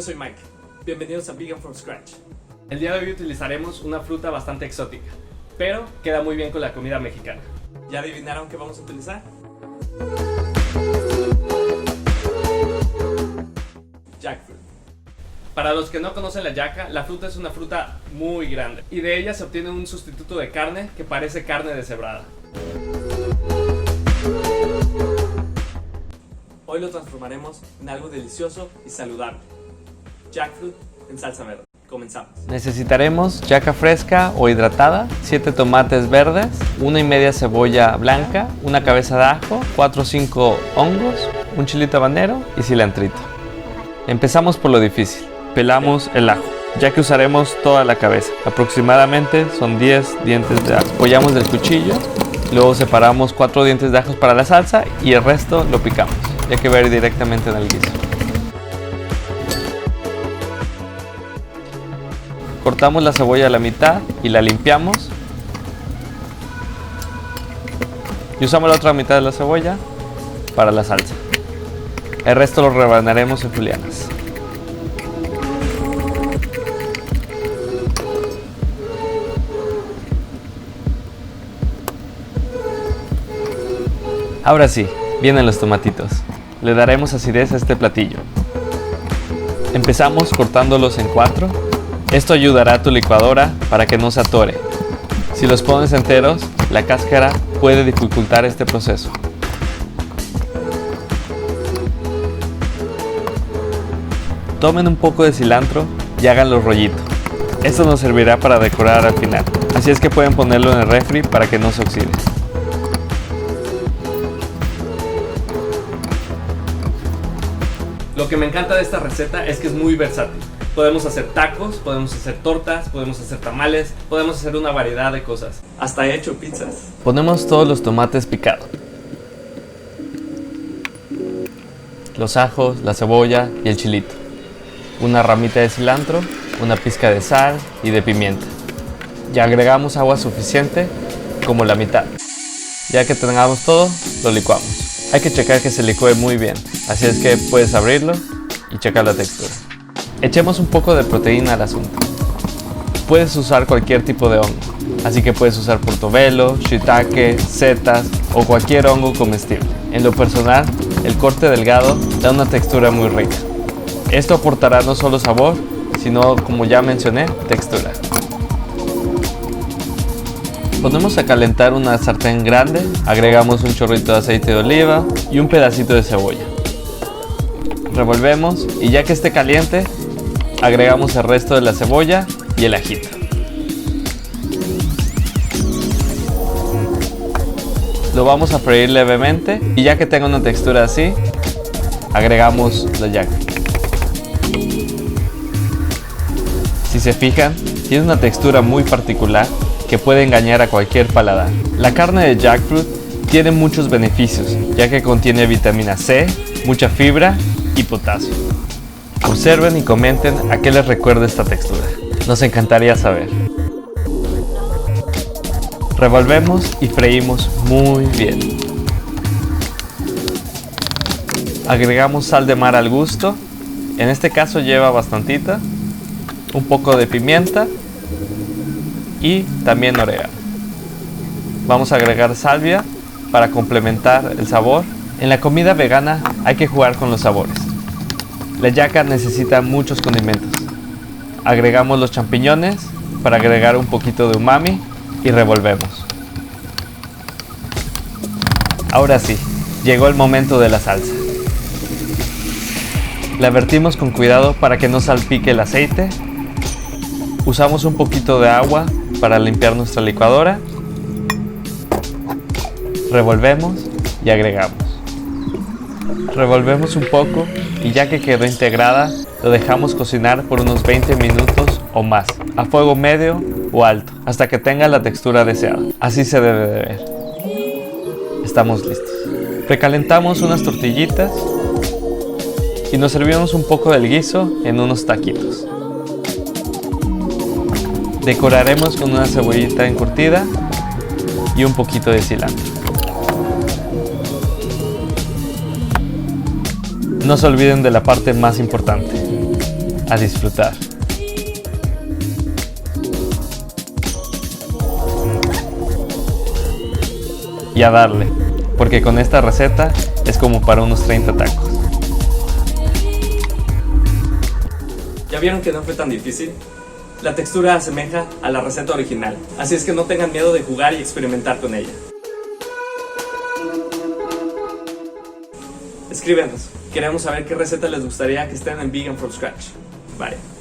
soy Mike. Bienvenidos a Vegan from Scratch. El día de hoy utilizaremos una fruta bastante exótica, pero queda muy bien con la comida mexicana. ¿Ya adivinaron qué vamos a utilizar? Jackfruit. Para los que no conocen la yaca, la fruta es una fruta muy grande y de ella se obtiene un sustituto de carne que parece carne deshebrada. Hoy lo transformaremos en algo delicioso y saludable. Jackfruit en salsa verde. Comenzamos. Necesitaremos yaca fresca o hidratada, 7 tomates verdes, 1,5 cebolla blanca, una cabeza de ajo, 4 o 5 hongos, un chilito habanero y cilantrito. Empezamos por lo difícil. Pelamos el ajo, ya que usaremos toda la cabeza. Aproximadamente son 10 dientes de ajo. Apoyamos del cuchillo, luego separamos 4 dientes de ajo para la salsa y el resto lo picamos, ya que va a ir directamente en el guiso. Cortamos la cebolla a la mitad y la limpiamos. Y usamos la otra mitad de la cebolla para la salsa. El resto lo rebanaremos en julianas. Ahora sí, vienen los tomatitos. Le daremos acidez a este platillo. Empezamos cortándolos en 4. Esto ayudará a tu licuadora para que no se atore. Si los pones enteros, la cáscara puede dificultar este proceso. Tomen un poco de cilantro y háganlo rollito. Esto nos servirá para decorar al final, así es que pueden ponerlo en el refri para que no se oxide. Lo que me encanta de esta receta es que es muy versátil. Podemos hacer tacos, podemos hacer tortas, podemos hacer tamales, podemos hacer una variedad de cosas. Hasta he hecho pizzas. Ponemos todos los tomates picados, los ajos, la cebolla y el chilito, una ramita de cilantro, una pizca de sal y de pimienta. Y agregamos agua suficiente, como la mitad. Ya que tengamos todo, lo licuamos. Hay que checar que se licúe muy bien, así es que puedes abrirlo y checar la textura. Echemos un poco de proteína al asunto. Puedes usar cualquier tipo de hongo, así que puedes usar portobelo, shiitake, setas o cualquier hongo comestible. En lo personal, el corte delgado da una textura muy rica. Esto aportará no solo sabor, sino, como ya mencioné, textura. Ponemos a calentar una sartén grande, agregamos un chorrito de aceite de oliva y un pedacito de cebolla. Revolvemos y ya que esté caliente, agregamos el resto de la cebolla y el ajito. Lo vamos a freír levemente y ya que tenga una textura así, agregamos la yaca. Si se fijan, tiene una textura muy particular que puede engañar a cualquier paladar. La carne de jackfruit tiene muchos beneficios, ya que contiene vitamina C, mucha fibra y potasio. Observen y comenten a qué les recuerda esta textura. Nos encantaría saber. Revolvemos y freímos muy bien. Agregamos sal de mar al gusto. En este caso lleva bastantita. Un poco de pimienta y también orégano. Vamos a agregar salvia para complementar el sabor. En la comida vegana hay que jugar con los sabores. La yaca necesita muchos condimentos. Agregamos los champiñones para agregar un poquito de umami y revolvemos. Ahora sí, llegó el momento de la salsa. La vertimos con cuidado para que no salpique el aceite. Usamos un poquito de agua para limpiar nuestra licuadora. Revolvemos y agregamos. Revolvemos un poco y ya que quedó integrada, lo dejamos cocinar por unos 20 minutos o más, a fuego medio o alto, hasta que tenga la textura deseada. Así se debe de ver. Estamos listos. Precalentamos unas tortillitas y nos servimos un poco del guiso en unos taquitos. Decoraremos con una cebollita encurtida y un poquito de cilantro. No se olviden de la parte más importante, a disfrutar. Y a darle, porque con esta receta es como para unos 30 tacos. ¿Ya vieron que no fue tan difícil? La textura asemeja a la receta original, así es que no tengan miedo de jugar y experimentar con ella. Escríbenos, queremos saber qué receta les gustaría que estén en Vegan from Scratch. Bye.